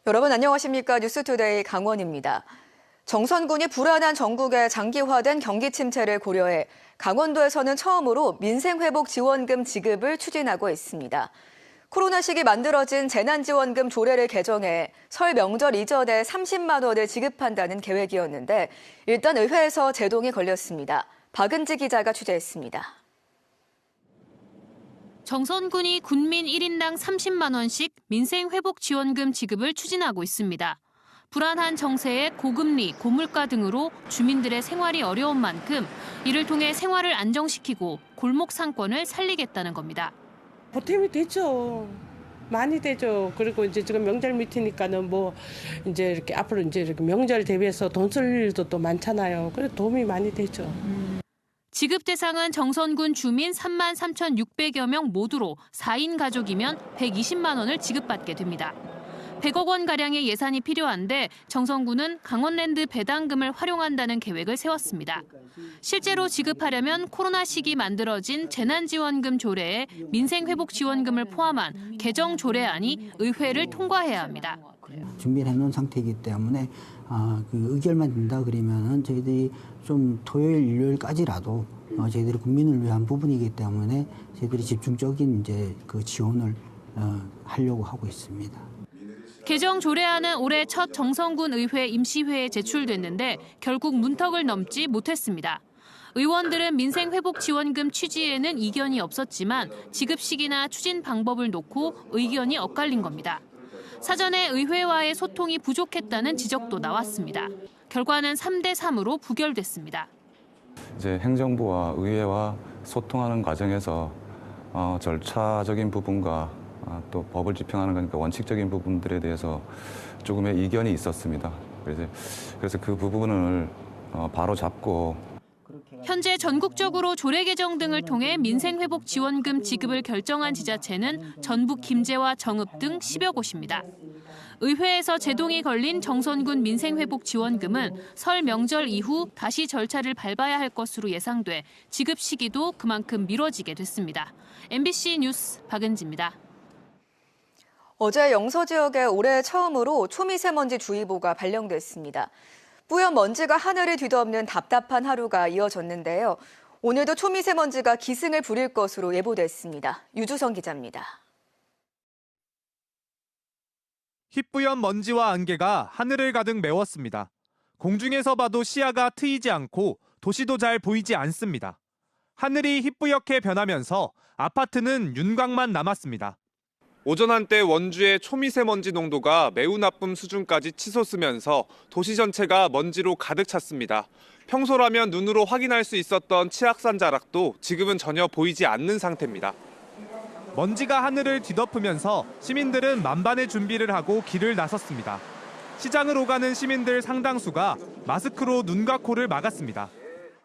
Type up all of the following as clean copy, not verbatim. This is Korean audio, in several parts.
여러분 안녕하십니까? 뉴스투데이 강원입니다. 정선군이 불안한 전국의 장기화된 경기 침체를 고려해 강원도에서는 처음으로 민생회복지원금 지급을 추진하고 있습니다. 코로나 시기 만들어진 재난지원금 조례를 개정해 설 명절 이전에 30만 원을 지급한다는 계획이었는데 일단 의회에서 제동이 걸렸습니다. 박은지 기자가 취재했습니다. 정선군이 군민 1인당 30만 원씩 민생회복지원금 지급을 추진하고 있습니다. 불안한 정세에 고금리, 고물가 등으로 주민들의 생활이 어려운 만큼 이를 통해 생활을 안정시키고 골목 상권을 살리겠다는 겁니다. 보탬이 되죠. 많이 되죠. 그리고 이제 지금 명절 밑이니까는 이제 이렇게 앞으로 이제 이렇게 명절 대비해서 돈 쓸 일도 또 많잖아요. 그래서 도움이 많이 되죠. 지급 대상은 정선군 주민 33,600여 명 모두로 4인 가족이면 120만 원을 지급받게 됩니다. 100억 원가량의 예산이 필요한데 정선군은 강원랜드 배당금을 활용한다는 계획을 세웠습니다. 실제로 지급하려면 코로나 시기 만들어진 재난지원금 조례에 민생회복지원금을 포함한 개정 조례안이 의회를 통과해야 합니다. 준비를 해놓은 상태이기 때문에 그 의결만 된다 그러면은 저희들이 좀 토요일, 일요일까지라도 저희들이 국민을 위한 부분이기 때문에 저희들이 집중적인 이제 그 지원을 하려고 하고 있습니다. 개정 조례안은 올해 첫 정선군 의회 임시회에 제출됐는데 결국 문턱을 넘지 못했습니다. 의원들은 민생회복지원금 취지에는 이견이 없었지만 지급 시기나 추진 방법을 놓고 의견이 엇갈린 겁니다. 사전에 의회와의 소통이 부족했다는 지적도 나왔습니다. 결과는 3대3으로 부결됐습니다. 이제 행정부와 의회와 소통하는 과정에서 절차적인 부분과 또 법을 집행하는 거니까 원칙적인 부분들에 대해서 조금의 이견이 있었습니다. 그래서 그 부분을 바로 잡고 현재 전국적으로 조례 개정 등을 통해 민생회복지원금 지급을 결정한 지자체는 전북 김제와 정읍 등 10여 곳입니다. 의회에서 제동이 걸린 정선군 민생회복지원금은 설 명절 이후 다시 절차를 밟아야 할 것으로 예상돼 지급 시기도 그만큼 미뤄지게 됐습니다. MBC 뉴스 박은지입니다. 어제 영서 지역에 올해 처음으로 초미세먼지 주의보가 발령됐습니다. 뿌연 먼지가 하늘을 뒤덮는 답답한 하루가 이어졌는데요. 오늘도 초미세먼지가 기승을 부릴 것으로 예보됐습니다. 유주성 기자입니다. 희뿌연 먼지와 안개가 하늘을 가득 메웠습니다. 공중에서 봐도 시야가 트이지 않고 도시도 잘 보이지 않습니다. 하늘이 희뿌옇게 변하면서 아파트는 윤곽만 남았습니다. 오전 한때 원주의 초미세먼지 농도가 매우 나쁨 수준까지 치솟으면서 도시 전체가 먼지로 가득 찼습니다. 평소라면 눈으로 확인할 수 있었던 치악산 자락도 지금은 전혀 보이지 않는 상태입니다. 먼지가 하늘을 뒤덮으면서 시민들은 만반의 준비를 하고 길을 나섰습니다. 시장을 오가는 시민들 상당수가 마스크로 눈과 코를 막았습니다.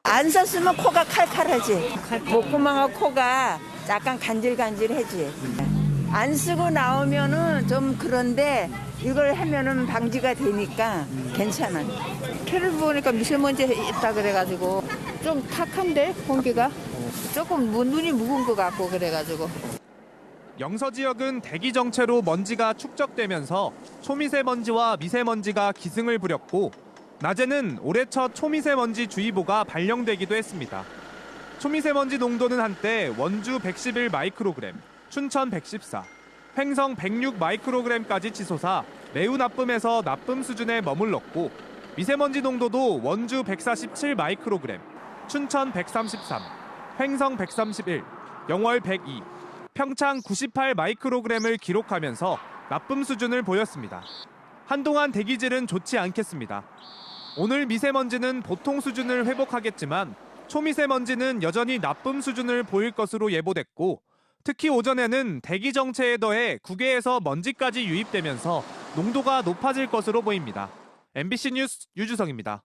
안 썼으면 코가 칼칼하지. 목구멍하고 코가 약간 간질간질하지. 안 쓰고 나오면은 좀 그런데 이걸 하면은 방지가 되니까 괜찮아. 캐를 보니까 미세먼지 있다 그래가지고 좀 탁한데 공기가 조금 눈이 묵은 것 같고 그래가지고. 영서 지역은 대기 정체로 먼지가 축적되면서 초미세먼지와 미세먼지가 기승을 부렸고 낮에는 올해 첫 초미세먼지 주의보가 발령되기도 했습니다. 초미세먼지 농도는 한때 원주 111 마이크로그램, 춘천 114, 횡성 106 마이크로그램까지 치솟아 매우 나쁨에서 나쁨 수준에 머물렀고 미세먼지 농도도 원주 147 마이크로그램, 춘천 133, 횡성 131, 영월 102, 평창 98 마이크로그램을 기록하면서 나쁨 수준을 보였습니다. 한동안 대기질은 좋지 않겠습니다. 오늘 미세먼지는 보통 수준을 회복하겠지만 초미세먼지는 여전히 나쁨 수준을 보일 것으로 예보됐고 특히 오전에는 대기 정체에 더해 국외에서 먼지까지 유입되면서 농도가 높아질 것으로 보입니다. MBC 뉴스 유주성입니다.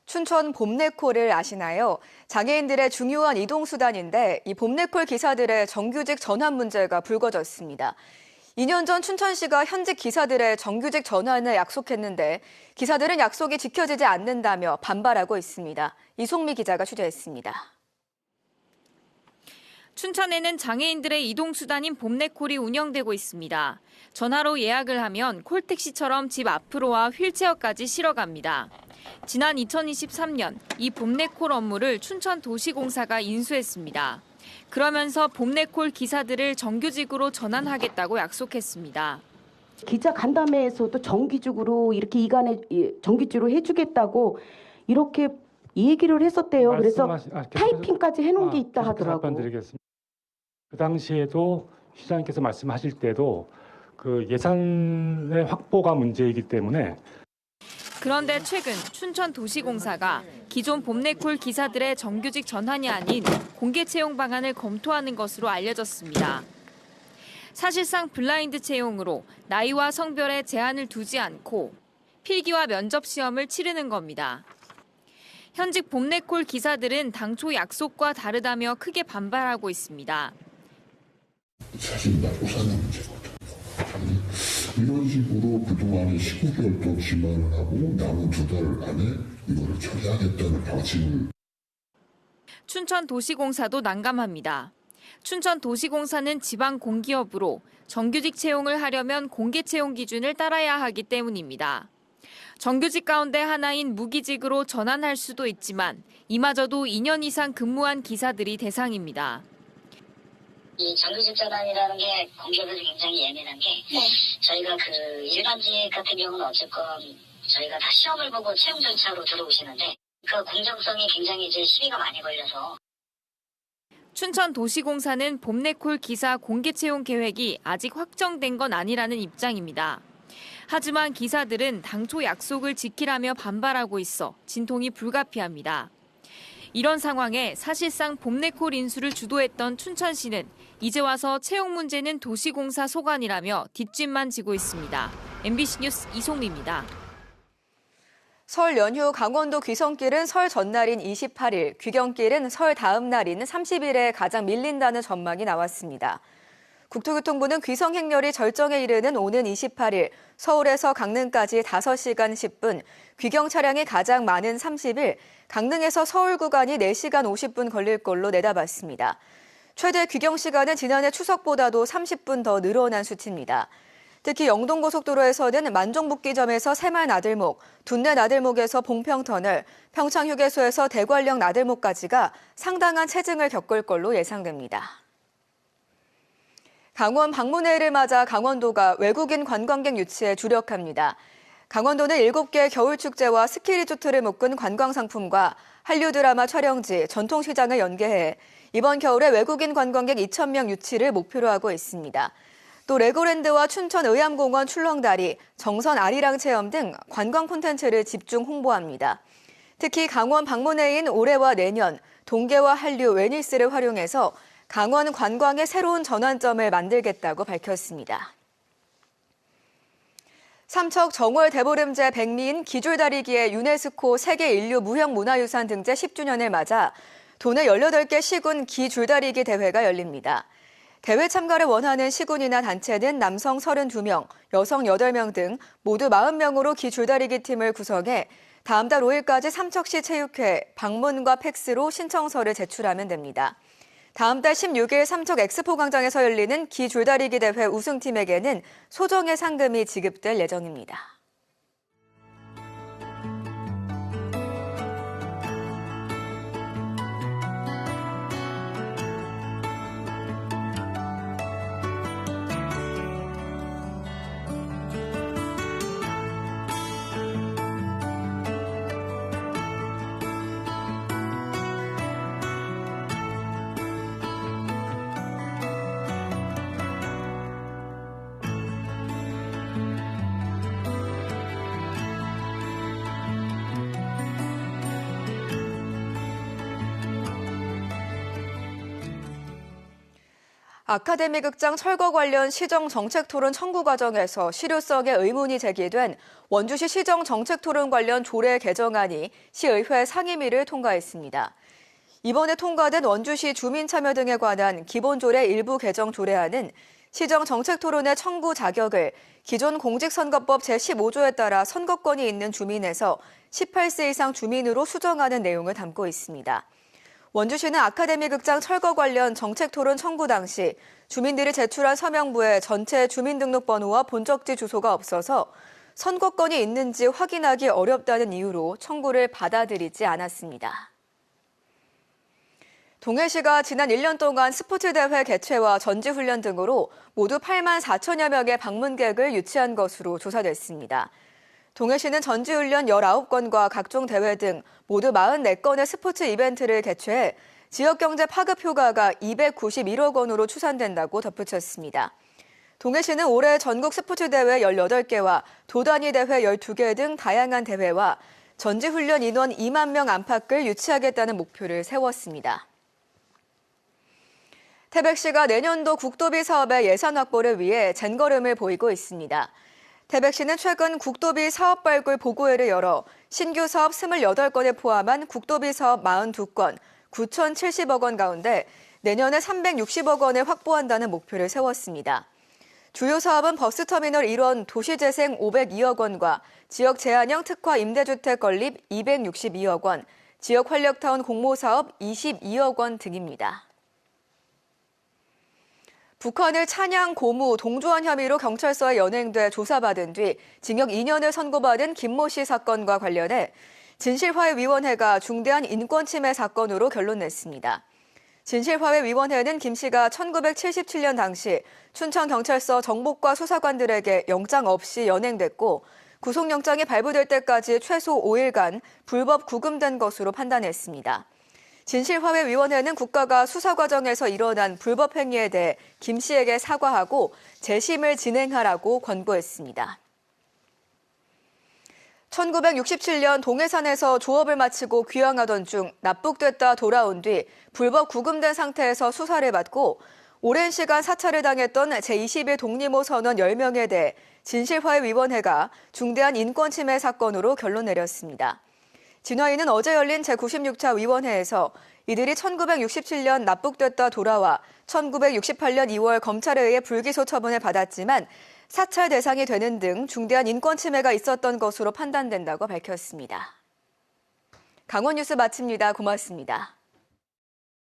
춘천 봄내콜을 아시나요? 장애인들의 중요한 이동수단인데 이 봄내콜 기사들의 정규직 전환 문제가 불거졌습니다. 2년 전 춘천시가 현직 기사들의 정규직 전환을 약속했는데 기사들은 약속이 지켜지지 않는다며 반발하고 있습니다. 이송미 기자가 취재했습니다. 춘천에는 장애인들의 이동수단인 봄내콜이 운영되고 있습니다. 전화로 예약을 하면 콜택시처럼 집 앞으로와 휠체어까지 실어갑니다. 지난 2023년 이 봄내콜 업무를 춘천도시공사가 인수했습니다. 그러면서 봄내콜 기사들을 정규직으로 전환하겠다고 약속했습니다. 기자 간담회에서도 정규직으로 이렇게 이간에 정규직으로 해주겠다고 이렇게 얘기를 했었대요. 그래서 타이핑까지 해놓은 게 있다 하더라고요. 답변드리겠습니다. 그 당시에도 시장님께서 말씀하실 때도 그 예산의 확보가 문제이기 때문에. 그런데 최근 춘천도시공사가 기존 봄내콜 기사들의 정규직 전환이 아닌 공개 채용 방안을 검토하는 것으로 알려졌습니다. 사실상 블라인드 채용으로 나이와 성별에 제한을 두지 않고 필기와 면접 시험을 치르는 겁니다. 현직 봄내콜 기사들은 당초 약속과 다르다며 크게 반발하고 있습니다. 사실 먹고 사는 문제거든요. 이런 식으로 그동안에 19개월 동안 기만을 하고 남은 2달 안에 이거를 처리하겠다는 방침을. 춘천도시공사도 난감합니다. 춘천도시공사는 지방 공기업으로 정규직 채용을 하려면 공개 채용 기준을 따라야 하기 때문입니다. 정규직 가운데 하나인 무기직으로 전환할 수도 있지만 이마저도 2년 이상 근무한 기사들이 대상입니다. 이 정규직 전환이라는 게 공기업에서 굉장히 예민한 게 저희가 그 일반직 같은 경우는 어쨌건 저희가 다 시험을 보고 채용 절차로 들어오시는데 그 공정성이 굉장히 이제 시비가 많이 걸려서. 춘천도시공사는 봄내콜 기사 공개 채용 계획이 아직 확정된 건 아니라는 입장입니다. 하지만 기사들은 당초 약속을 지키라며 반발하고 있어 진통이 불가피합니다. 이런 상황에 사실상 봄내콜 인수를 주도했던 춘천시는 이제 와서 채용 문제는 도시공사 소관이라며 뒷짐만 지고 있습니다. MBC 뉴스 이송미입니다. 설 연휴 강원도 귀성길은 설 전날인 28일, 귀경길은 설 다음 날인 30일에 가장 밀린다는 전망이 나왔습니다. 국토교통부는 귀성 행렬이 절정에 이르는 오는 28일, 서울에서 강릉까지 5시간 10분, 귀경 차량이 가장 많은 30일, 강릉에서 서울 구간이 4시간 50분 걸릴 걸로 내다봤습니다. 최대 귀경 시간은 지난해 추석보다도 30분 더 늘어난 수치입니다. 특히 영동고속도로에서는 만종북기점에서 새말나들목, 둔내나들목에서 봉평터널, 평창휴게소에서 대관령 나들목까지가 상당한 체증을 겪을 걸로 예상됩니다. 강원 방문해를 맞아 강원도가 외국인 관광객 유치에 주력합니다. 강원도는 7개 겨울축제와 스키리조트를 묶은 관광상품과 한류 드라마 촬영지, 전통시장을 연계해 이번 겨울에 외국인 관광객 2,000명 유치를 목표로 하고 있습니다. 또 레고랜드와 춘천 의암공원 출렁다리, 정선 아리랑 체험 등 관광 콘텐츠를 집중 홍보합니다. 특히 강원 방문해인 올해와 내년, 동계와 한류, 웨니스를 활용해서 강원 관광의 새로운 전환점을 만들겠다고 밝혔습니다. 삼척 정월 대보름제 백미인 기줄다리기의 유네스코 세계인류무형문화유산 등재 10주년을 맞아 도내 18개 시군 기줄다리기 대회가 열립니다. 대회 참가를 원하는 시군이나 단체는 남성 32명, 여성 8명 등 모두 40명으로 기줄다리기 팀을 구성해 다음 달 5일까지 삼척시 체육회 방문과 팩스로 신청서를 제출하면 됩니다. 다음 달 16일 삼척 엑스포 광장에서 열리는 기줄다리기 대회 우승팀에게는 소정의 상금이 지급될 예정입니다. 아카데미 극장 철거 관련 시정정책토론 청구 과정에서 실효성에 의문이 제기된 원주시 시정정책토론 관련 조례 개정안이 시의회 상임위를 통과했습니다. 이번에 통과된 원주시 주민참여 등에 관한 기본조례 일부 개정 조례안은 시정정책토론의 청구 자격을 기존 공직선거법 제15조에 따라 선거권이 있는 주민에서 18세 이상 주민으로 수정하는 내용을 담고 있습니다. 원주시는 아카데미 극장 철거 관련 정책 토론 청구 당시 주민들이 제출한 서명부에 전체 주민등록번호와 본적지 주소가 없어서 선거권이 있는지 확인하기 어렵다는 이유로 청구를 받아들이지 않았습니다. 동해시가 지난 1년 동안 스포츠대회 개최와 전지훈련 등으로 모두 8만 4천여 명의 방문객을 유치한 것으로 조사됐습니다. 동해시는 전지훈련 19건과 각종 대회 등 모두 44건의 스포츠 이벤트를 개최해 지역경제 파급 효과가 291억 원으로 추산된다고 덧붙였습니다. 동해시는 올해 전국 스포츠대회 18개와 도단위 대회 12개 등 다양한 대회와 전지훈련 인원 2만 명 안팎을 유치하겠다는 목표를 세웠습니다. 태백시가 내년도 국도비 사업의 예산 확보를 위해 젠걸음을 보이고 있습니다. 태백시는 최근 국도비 사업 발굴 보고회를 열어 신규 사업 28건을 포함한 국도비 사업 42건, 9,070억 원 가운데 내년에 360억 원을 확보한다는 목표를 세웠습니다. 주요 사업은 버스터미널 1원 도시재생 502억 원과 지역 제한형 특화 임대주택 건립 262억 원, 지역 활력타운 공모사업 22억 원 등입니다. 북한을 찬양, 고무, 동조한 혐의로 경찰서에 연행돼 조사받은 뒤 징역 2년을 선고받은 김모 씨 사건과 관련해 진실화해위원회가 중대한 인권침해 사건으로 결론 냈습니다. 진실화해위원회는 김 씨가 1977년 당시 춘천경찰서 정보과 수사관들에게 영장 없이 연행됐고 구속영장이 발부될 때까지 최소 5일간 불법 구금된 것으로 판단했습니다. 진실화해위원회는 국가가 수사 과정에서 일어난 불법 행위에 대해 김 씨에게 사과하고 재심을 진행하라고 권고했습니다. 1967년 동해산에서 조업을 마치고 귀향하던 중 납북됐다 돌아온 뒤 불법 구금된 상태에서 수사를 받고 오랜 시간 사찰을 당했던 제21 독립호 선원 10명에 대해 진실화해위원회가 중대한 인권침해 사건으로 결론 내렸습니다. 진화위는 어제 열린 제96차 위원회에서 이들이 1967년 납북됐다 돌아와 1968년 2월 검찰에 의해 불기소 처분을 받았지만 사찰 대상이 되는 등 중대한 인권 침해가 있었던 것으로 판단된다고 밝혔습니다. 강원 뉴스 마칩니다. 고맙습니다.